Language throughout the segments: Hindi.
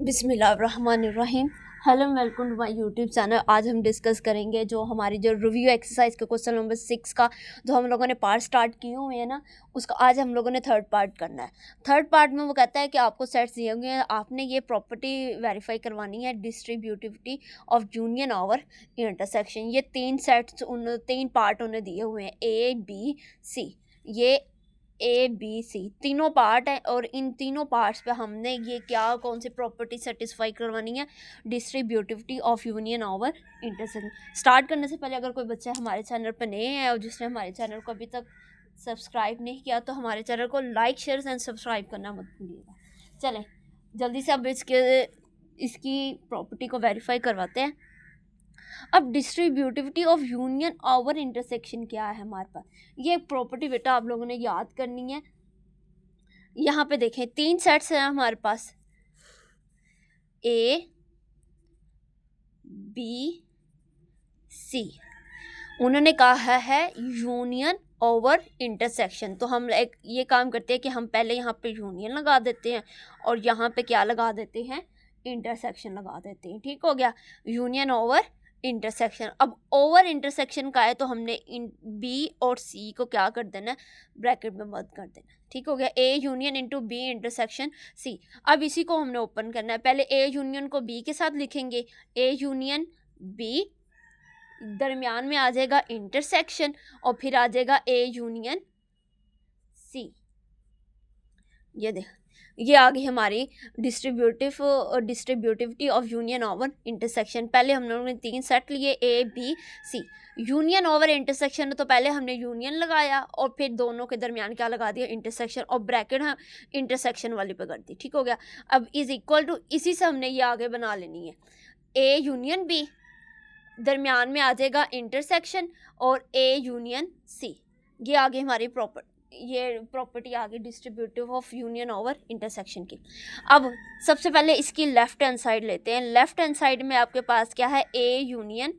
बिस्मिल्लाहिर्रहमानिर्रहीम। Hello welcome to my YouTube channel. आज हम डिस्कस करेंगे जो हमारी जो रिव्यू एक्सरसाइज का क्वेश्चन नंबर 6 का जो हम लोगों ने पार्ट स्टार्ट किए हुए हैं ना, उसका आज हम लोगों ने थर्ड पार्ट करना है। थर्ड पार्ट में वो कहता है कि आपको सेट्स दिए हुए हैं, आपने ये प्रॉपर्टी वेरीफाई करवानी है, distributivity of union over intersection. ये तीन सेट्स तीन पार्ट उन्हें दिए हुए हैं, ए बी सी। ये ए बी सी तीनों पार्ट हैं और इन तीनों पार्ट्स पे हमने ये कौन सी प्रॉपर्टी सेटिस्फाई करवानी है, distributivity of union over intersection. Start करने से पहले अगर कोई बच्चा हमारे चैनल पर नए हैं और जिसने हमारे चैनल को अभी तक सब्सक्राइब नहीं किया तो हमारे चैनल को लाइक शेयर एंड सब्सक्राइब करना मत भूलिएगा। चलें जल्दी से अब इसकी प्रॉपर्टी को वेरीफाई करवाते हैं। अब distributivity of union over intersection क्या है हमारे पास, ये प्रॉपर्टी बेटा आप लोगों ने याद करनी है। यहाँ पे देखें तीन सेट्स हैं हमारे पास, ए बी सी। उन्होंने कहा है यूनियन ओवर इंटरसेक्शन, तो हम एक ये काम करते हैं कि हम पहले यहाँ पे यूनियन लगा देते हैं और यहाँ पे क्या लगा देते हैं, इंटरसेक्शन लगा देते हैं। ठीक हो गया, यूनियन ओवर इंटरसेक्शन। अब ओवर इंटरसेक्शन का है तो हमने इन बी और सी को क्या कर देना है, ब्रैकेट में मर्ज कर देना। ठीक हो गया, A union into B intersection C. अब इसी को हमने ओपन करना है, पहले ए यूनियन को बी के साथ लिखेंगे, ए यूनियन बी, दरमियान में आ जाएगा इंटरसेक्शन और फिर आ जाएगा ए यूनियन सी। ये देख, ये आ गई हमारी distributivity of union over intersection. पहले हम लोगों ने तीन सेट लिए, A B C. Union over intersection तो पहले हमने यूनियन लगाया और फिर दोनों के दरमियान क्या लगा दिया, इंटरसेक्शन, और ब्रैकेट हम इंटरसेक्शन वाली पे कर दी। ठीक हो गया, अब इज इक्वल टू, इसी से हमने ये आगे बना लेनी है, ए यूनियन बी, दरमियान में आ जाएगा इंटरसेक्शन और ए यूनियन सी। ये आगे हमारी प्रॉपर्टी आ गई distributive of union over intersection की। अब सबसे पहले इसकी लेफ्ट हैंड साइड लेते हैं। लेफ्ट हैंड साइड में आपके पास क्या है, A union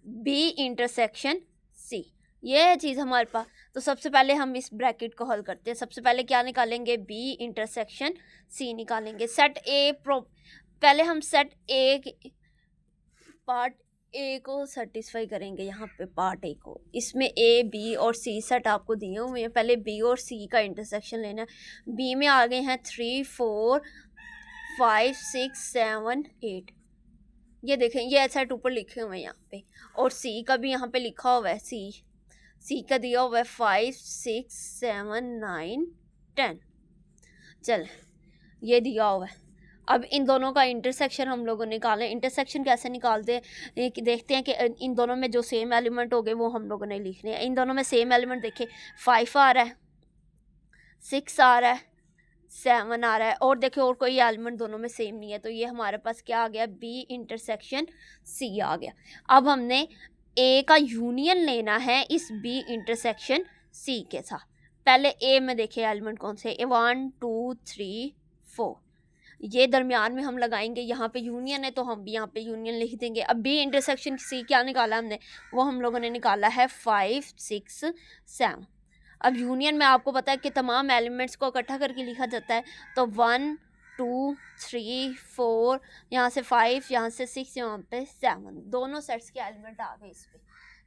B intersection C, ये है चीज़ हमारे पास। तो सबसे पहले हम इस ब्रैकेट को हल करते हैं। सबसे पहले क्या निकालेंगे, बी इंटरसेक्शन सी निकालेंगे। सेट ए पहले हम सेट ए पार्ट ए को सेटिस्फाई करेंगे, यहाँ पे पार्ट ए को। इसमें ए बी और सी सेट आपको दिए हुए हैं, पहले बी और सी का इंटरसेक्शन लेना है। बी में आ गए हैं 3 4 5 6 7 8, ये देखें ये सेट ऊपर लिखे हुए हैं यहाँ पे, और सी का भी यहाँ पे लिखा हुआ है, सी का दिया हुआ है 5 6 7 9 10। चल ये दिया हुआ है। अब इन दोनों का इंटरसेक्शन हम लोगों निकालें। इंटरसेक्शन कैसे निकालते हैं, देखते हैं कि इन दोनों में जो सेम एलिमेंट हो गए वो हम लोगों ने लिखने हैं। इन दोनों में सेम एलिमेंट देखें, 5 आ रहा है, 6 आ रहा है, 7 आ रहा है, और देखिए और कोई एलिमेंट दोनों में सेम नहीं है। तो ये हमारे पास क्या आ गया, बी इंटरसेक्शन सी आ गया। अब हमने ए का यूनियन लेना है इस बी इंटरसेक्शन सी के साथ। पहले ए में देखिए एलिमेंट कौन से, 1 2 3 4, ये दरमियान में हम लगाएंगे। यहाँ पे यूनियन है तो हम भी यहाँ पे यूनियन लिख देंगे। अब बी इंटरसेक्शन सी क्या निकाला हमने, वो हम लोगों ने निकाला है 5 6 7। अब यूनियन में आपको पता है कि तमाम एलिमेंट्स को इकट्ठा करके लिखा जाता है, तो 1 2 3 4, यहाँ से 5, यहाँ से 6, यहाँ पे 7, दोनों सेट्स के एलिमेंट आ गए इस पर।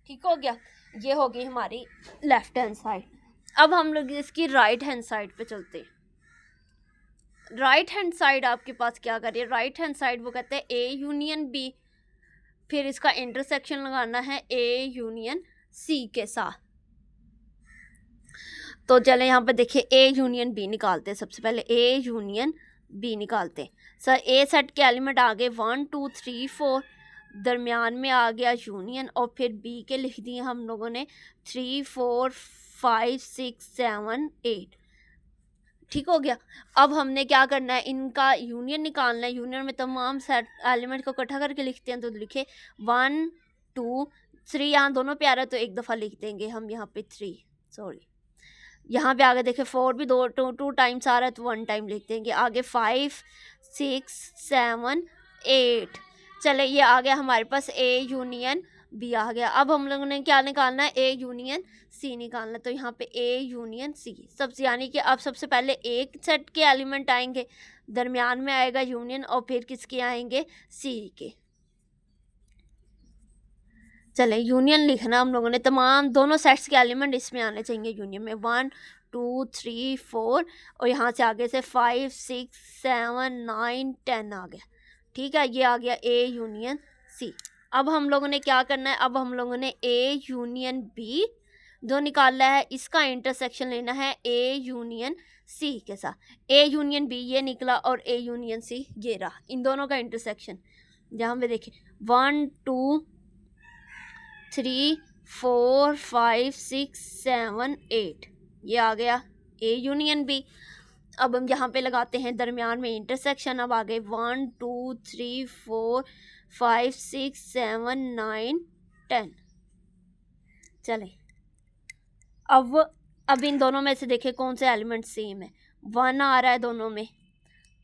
ठीक हो गया, ये हो गई हमारी लेफ्ट हैंड साइड। अब हम लोग इसकी राइट हैंड साइड पे चलते हैं। राइट हैंड साइड आपके पास क्या करिए, राइट हैंड साइड वो कहते हैं ए यूनियन बी, फिर इसका इंटरसेक्शन लगाना है ए यूनियन सी के साथ। तो चले यहाँ पे देखिए ए यूनियन बी निकालते हैं। सबसे पहले ए यूनियन बी निकालते हैं। सर ए सेट के एलिमेंट आ गए 1 2 3 4, दरमियान में आ गया यूनियन, और फिर बी के लिख दिए हम लोगों ने 3 4 5 6 7 8। ठीक हो गया, अब हमने क्या करना है, इनका यूनियन निकालना है। यूनियन में तमाम सेट एलिमेंट को इकट्ठा करके लिखते हैं, तो लिखे 1 2 3, यहाँ दोनों पे आ रहा है तो एक दफ़ा लिख देंगे हम यहाँ पे 3, सॉरी यहाँ पे आगे देखे 4 भी टू टाइम्स आ रहा है तो 1 टाइम लिख देंगे। आगे 5 6 7 8, चले ये आ गया हमारे पास ए यूनियन बी आ गया। अब हम लोगों ने क्या निकालना है, ए यूनियन सी निकालना है। तो यहाँ पे ए यूनियन सी सबसे, यानी कि अब सबसे पहले एक सेट के एलिमेंट आएंगे, दरमियान में आएगा यूनियन, और फिर किसके आएंगे, सी के। चले यूनियन लिखना हम लोगों ने, तमाम दोनों सेट्स के एलिमेंट इसमें आने चाहिए यूनियन में। 1 2 3 4 और यहाँ से आगे से 5 6 7 9 10 आ गया। ठीक है, ये आ गया ए यूनियन सी। अब हम लोगों ने क्या करना है, अब हम लोगों ने ए यूनियन बी जो निकालना है, इसका इंटरसेक्शन लेना है ए यूनियन सी के साथ। ए यूनियन बी ये निकला और ए यूनियन सी ये रहा, इन दोनों का इंटरसेक्शन। जहाँ पे देखें 1 2 3 4 5 6 7 8 ये आ गया ए यूनियन बी। अब हम यहाँ पे लगाते हैं दरमियान में इंटरसेक्शन। अब आ गए 1 2 3 4 5 6 7 9 10। चले अब इन दोनों में से देखें कौन से एलिमेंट सेम है। 1 आ रहा है दोनों में,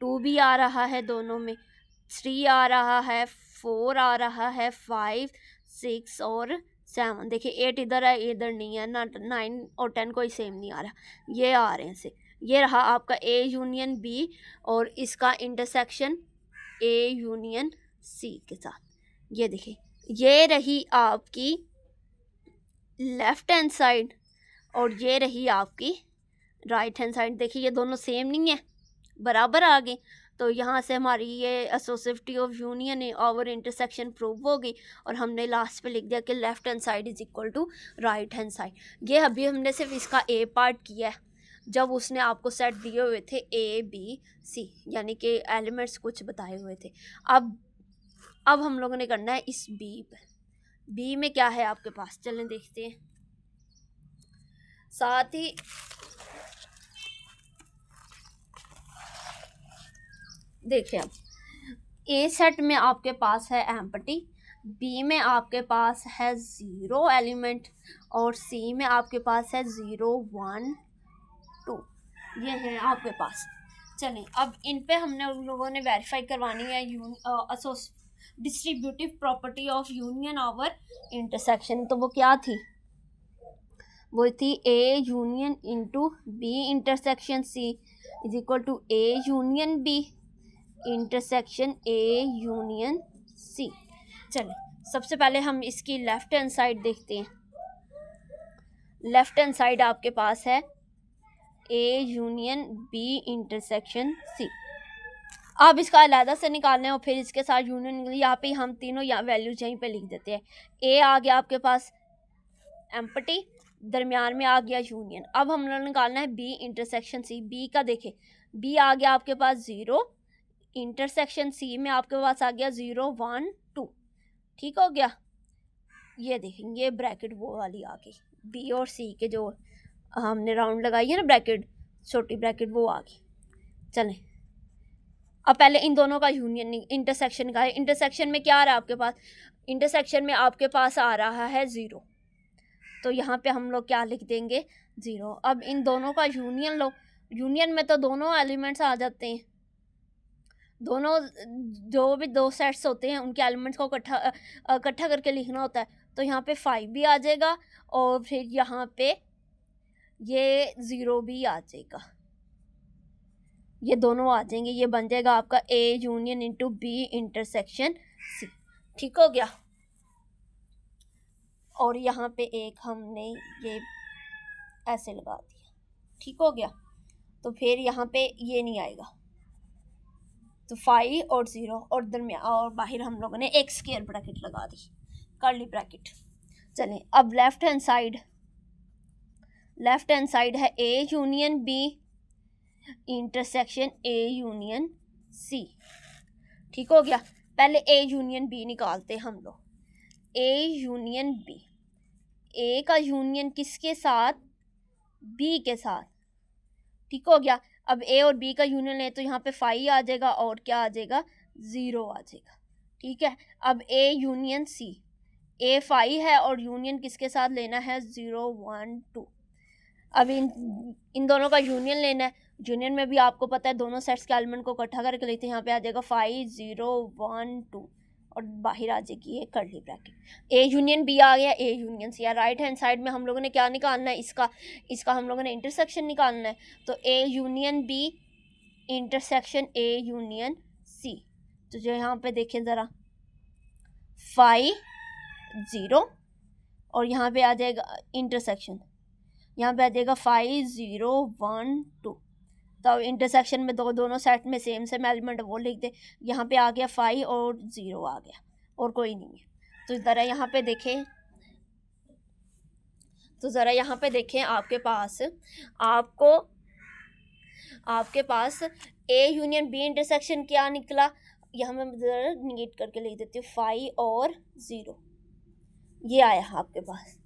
2 भी आ रहा है दोनों में, 3 आ रहा है, 4 आ रहा है, 5 6 और 7। देखिए 8 इधर है, इधर नहीं है ना, 9 और 10 कोई सेम नहीं आ रहा, ये आ रहे हैं से। ये रहा आपका ए यूनियन बी और इसका इंटरसेक्शन ए यूनियन सी के साथ। ये देखिए ये रही आपकी लेफ्ट हैंड साइड और ये रही आपकी राइट हैंड साइड। देखिए ये दोनों सेम नहीं है, बराबर आ गए। तो यहाँ से हमारी ये एसोसिएटिविटी ऑफ यूनियन और इंटरसेक्शन प्रूव होगी। और हमने लास्ट पे लिख दिया कि left hand side is equal to right hand side. ये अभी हमने सिर्फ इसका ए पार्ट किया है, जब उसने आपको सेट दिए हुए थे ए बी सी, यानी कि एलिमेंट्स कुछ बताए हुए थे। अब हम लोगों ने करना है इस बी पे। बी में क्या है आपके पास, चलें देखते हैं। साथ ही देखिए अब ए सेट में आपके पास है एम्प्टी, बी में आपके पास है 0 एलिमेंट और सी में आपके पास है 0 1 2। ये है आपके पास। चलें अब इन पे हमने उन लोगों ने वेरीफाई करवानी है distributive property of union over intersection. तो वो क्या थी, वो थी A union into B intersection C is equal to A union B intersection A union C. चलिए सबसे पहले हम इसकी लेफ्ट हैंड साइड देखते हैं। लेफ्ट हैंड साइड आपके पास है A union B intersection C. अब इसका अलहदा से निकालना है और फिर इसके साथ यूनियन, यहाँ पे हम तीनों वैल्यूज यहीं पे लिख देते हैं। ए आ गया आपके पास एम्प्टी, दरमियान में आ गया यूनियन। अब हम लोग निकालना है बी इंटरसेक्शन सी। बी का देखें, बी आ गया आपके पास 0, इंटरसेक्शन सी में आपके पास आ गया 0 1 2। ठीक हो गया। ये देखें ये ब्रैकेट वो वाली आ गई, बी और सी के जो हमने राउंड लगाई है ना ब्रैकेट, छोटी ब्रैकेट वो आ गई। चलें अब पहले इन दोनों का यूनियन इंटरसेक्शन का है। इंटरसेक्शन में क्या आ रहा है आपके पास, इंटरसेक्शन में आपके पास आ रहा है 0, तो यहाँ पे हम लोग क्या लिख देंगे 0। अब इन दोनों का यूनियन लो, यूनियन में तो दोनों एलिमेंट्स आ जाते हैं, दोनों जो भी दो सेट्स होते हैं उनके एलिमेंट्स को इकट्ठा करके लिखना होता है। तो यहाँ पे 5 भी आ जाएगा और फिर यहाँ पे ये 0 भी आ जाएगा, ये दोनों आ जाएंगे। ये बन जाएगा आपका A union into B intersection C. ठीक हो गया। और यहाँ पे एक हमने ये ऐसे लगा दिया। ठीक हो गया। तो फिर यहाँ पे ये नहीं आएगा, तो 5 और 0 और दरमियान और बाहर हम लोगों ने एक स्क्वायर ब्रैकेट लगा दी, कर्ली ब्रैकेट। चलें अब लेफ्ट हैंड साइड है A union B intersection A union C. ठीक हो गया। पहले ए यूनियन बी निकालते हम लोग। ए यूनियन बी, ए का यूनियन किसके साथ, बी के साथ। ठीक हो गया। अब ए और बी का यूनियन ले तो यहाँ पे 5 आ जाएगा और क्या आ जाएगा 0 आ जाएगा। ठीक है। अब ए यूनियन सी, ए 5 है और यूनियन किसके साथ लेना है 0 1 2। अब इन दोनों का यूनियन लेना है। यूनियन में भी आपको पता है दोनों सेट्स के एलिमेंट को इकट्ठा करके लेते हैं। यहाँ पे आ जाएगा 5 0 1 2 और बाहर आ जाएगी ये curly bracket. A union B आ गया, ए यूनियन सी। या राइट हैंड साइड में हम लोगों ने क्या निकालना है, इसका हम लोगों ने इंटरसेक्शन निकालना है। तो A union B intersection A union C. तो जो यहाँ पे देखें ज़रा 5 0 और यहाँ पे आ जाएगा इंटरसेक्शन, यहाँ पे आ जाएगा 5 0 1 2। तो इंटरसेक्शन में दोनों सेट में सेम एलिमेंट वो लिख दे। यहाँ पे आ गया 5 और 0 आ गया और कोई नहीं है। तो ज़रा यहाँ पे देखें, आपके पास ए यूनियन बी इंटरसेक्शन क्या निकला। यहाँ मैं ज़रा निगेट करके लिख देती हूँ 5 और 0, ये आया आपके पास।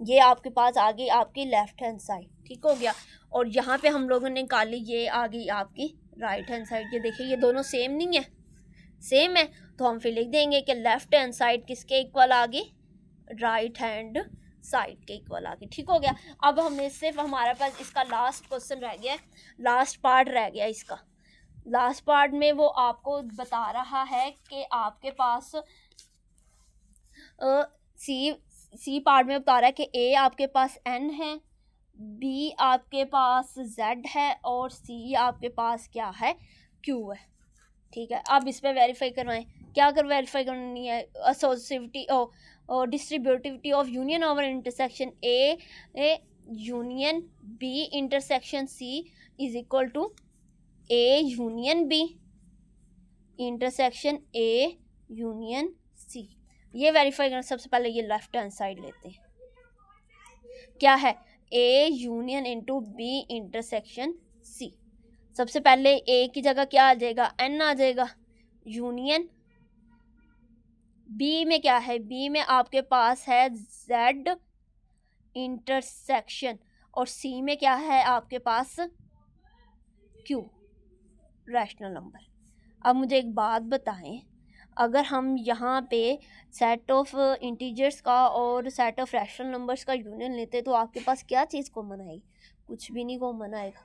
ये आपके पास आ गई आपकी लेफ्ट हैंड साइड, ठीक हो गया। और यहाँ पे हम लोगों ने निकाली, ये आ गई आपकी राइट हैंड साइड। ये देखिए ये दोनों सेम नहीं है, सेम है, तो हम फिर लिख देंगे कि लेफ्ट हैंड साइड किसके इक्वल आ गई, राइट हैंड साइड के इक्वल आ गई, ठीक हो गया। अब हमने सिर्फ हमारे पास इसका लास्ट क्वेश्चन रह गया, लास्ट पार्ट रह गया इसका। लास्ट पार्ट में वो आपको बता रहा है कि आपके पास सी पार्ट में बता रहा है कि ए आपके पास n है, बी आपके पास z है और सी आपके पास क्या है, q है, ठीक है। अब इस पर वेरीफाई करवाएं, क्या कर वेरीफाई करनी है, एसोसिएटिविटी और distributivity of union over intersection A union B intersection C is equal to A union B intersection A union C. ये वेरीफाई करना, सबसे पहले ये लेफ्ट हैंड साइड लेते हैं, क्या है A union into B intersection C. सबसे पहले ए की जगह क्या आ जाएगा, एन आ जाएगा, यूनियन बी में क्या है, बी में आपके पास है जेड इंटरसेक्शन और सी में क्या है आपके पास क्यू रैशनल नंबर। अब मुझे एक बात बताएं, अगर हम यहाँ पे सेट ऑफ इंटीजर्स का और सेट ऑफ रैशनल नंबर्स का यूनियन लेते तो आपके पास क्या चीज़ कॉमन आएगी, कुछ भी नहीं कॉमन आएगा,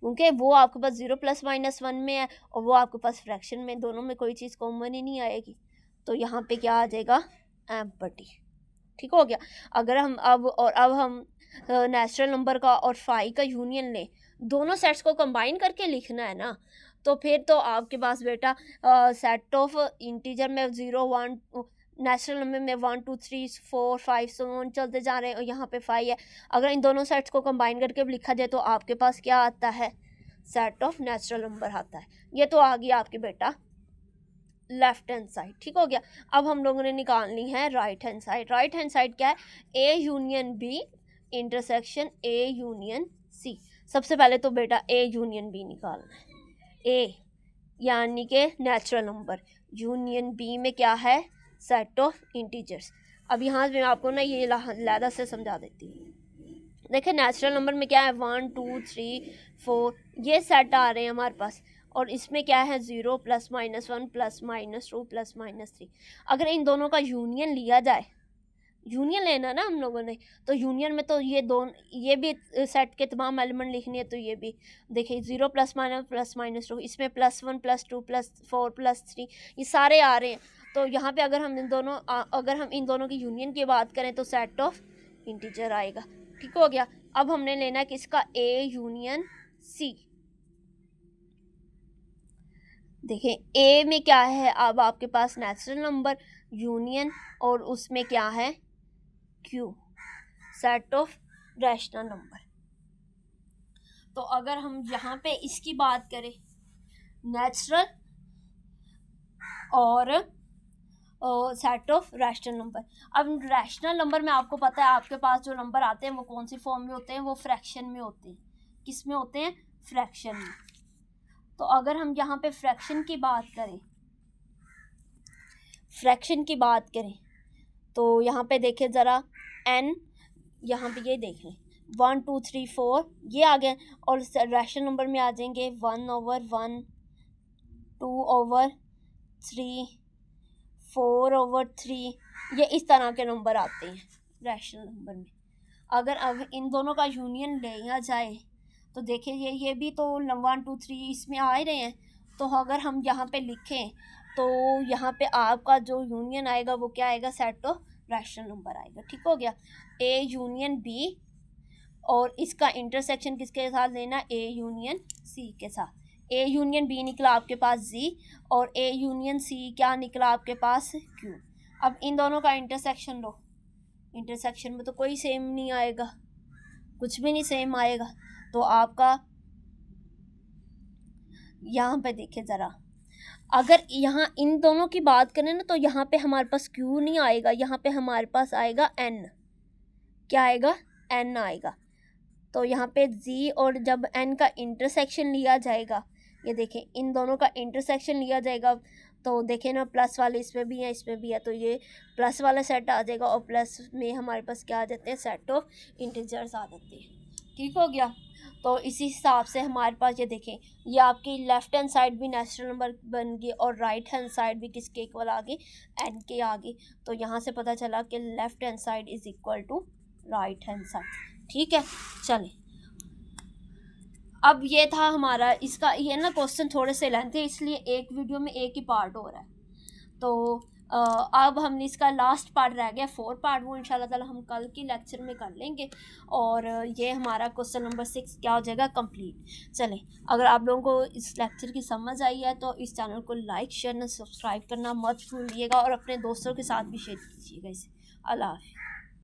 क्योंकि वो आपके पास 0 ± 1 में है और वो आपके पास फ्रैक्शन में, दोनों में कोई चीज़ कॉमन ही नहीं आएगी। तो यहाँ पे क्या आ जाएगा, एम्प्टी, ठीक हो गया। अगर हम अब हम नेचुरल नंबर का और फाई का यूनियन लें, दोनों सेट्स को कंबाइन करके लिखना है ना, तो फिर तो आपके पास बेटा सेट ऑफ इंटीजर में 0 1 नेचुरल नंबर में 1 2 3 4 5 so चलते जा रहे हैं और यहाँ पे 5 है। अगर इन दोनों सेट्स को कंबाइन करके लिखा जाए तो आपके पास क्या आता है, सेट ऑफ नेचुरल नंबर आता है। ये तो आ गया आपके बेटा लेफ्ट हैंड साइड, ठीक हो गया। अब हम लोगों ने निकालनी है right hand side. Right hand side क्या है, A union B intersection A union C. सबसे पहले तो बेटा ए यूनियन बी निकालना है, ए यानी के नेचुरल नंबर, यूनियन बी में क्या है, सेट ऑफ इंटीजर्स। अब यहाँ मैं आपको ना ये लहदा से समझा देती हूँ। देखिए नेचुरल नंबर में क्या है 1 2 3 4 ये सेट आ रहे हैं हमारे पास, और इसमें क्या है 0 ± 1 ± 2 ± 3। अगर इन दोनों का यूनियन लिया जाए, यूनियन लेना ना हम लोगों ने, तो यूनियन में तो ये भी सेट के तमाम एलिमेंट लिखनी है, तो ये भी देखिए 0 ± 2, इसमें +1 +2 +4 +3 ये सारे आ रहे हैं। तो यहाँ पे अगर हम इन दोनों की यूनियन की बात करें तो सेट ऑफ इंटीजर आएगा, ठीक हो गया। अब हमने लेना है किसका, ए यूनियन सी। देखिए ए में क्या है, अब आपके पास नेचुरल नंबर यूनियन और उसमें क्या है Q, set of rational number. तो अगर हम यहाँ पे इसकी बात करें नेचुरल और सेट ऑफ रैशनल नंबर। अब रैशनल नंबर में आपको पता है आपके पास जो नंबर आते हैं वो कौन सी फॉर्म में होते हैं, वो फ्रैक्शन में होते हैं। किस में होते हैं, फ्रैक्शन में। तो अगर हम यहाँ पे फ्रैक्शन की बात करें तो यहाँ पे देखें ज़रा n, यहाँ पे ये देख लें 1 2 3 4 ये आ गए, और रैशनल नंबर में आ जाएंगे 1/1 2/3 4/3, ये इस तरह के नंबर आते हैं रैशनल नंबर में। अगर अब इन दोनों का यूनियन लिया जाए तो देखिए ये भी तो 1 2 3 इसमें आ ही रहे हैं, तो अगर हम यहाँ पे लिखें तो यहाँ पे आपका जो यूनियन आएगा वो क्या आएगा, सेट ऑफ रैशनल नंबर आएगा। ठीक हो गया, ए यूनियन बी, और इसका इंटरसेक्शन किसके साथ लेना, ए यूनियन सी के साथ। ए यूनियन बी निकला आपके पास जी, और ए यूनियन सी क्या निकला आपके पास, क्यू। अब इन दोनों का इंटरसेक्शन लो, इंटरसेक्शन में तो कोई सेम नहीं आएगा, कुछ भी नहीं सेम आएगा। तो आपका यहाँ पे देखे ज़रा, अगर यहाँ इन दोनों की बात करें ना तो यहाँ पे हमारे पास क्यू नहीं आएगा, यहाँ पे हमारे पास आएगा एन। क्या आएगा, एन आएगा। तो यहाँ पे जी और जब एन का इंटरसेक्शन लिया जाएगा, ये देखें इन दोनों का इंटरसेक्शन लिया जाएगा, तो देखें ना प्लस वाले इसमें भी है इसमें भी है, तो ये प्लस वाला सेट आ जाएगा, और प्लस में हमारे पास क्या आ जाते हैं, सेट ऑफ इंटीजर्स आ जाते हैं। ठीक हो गया। तो इसी हिसाब से हमारे पास ये देखें, ये आपकी लेफ्ट हैंड साइड भी नेचुरल नंबर बन गई और राइट हैंड साइड भी किसके इक्वल आ गई, एन के आ गई। तो यहाँ से पता चला कि left hand side is equal to right hand side. ठीक है, चलें। अब ये था हमारा इसका, ये ना क्वेश्चन थोड़े से लेंथ है इसलिए एक वीडियो में एक ही पार्ट हो रहा है। तो अब हमने इसका लास्ट पार्ट रह गया 4 पार्ट, वो इंशाल्लाह ताला हम कल की लेक्चर में कर लेंगे, और ये हमारा क्वेश्चन नंबर 6 क्या हो जाएगा, कंप्लीट। चलें, अगर आप लोगों को इस लेक्चर की समझ आई है तो इस चैनल को लाइक शेयर और सब्सक्राइब करना मत भूलिएगा, और अपने दोस्तों के साथ भी शेयर कीजिएगा इसे। अल्लाह हाफ़िज़।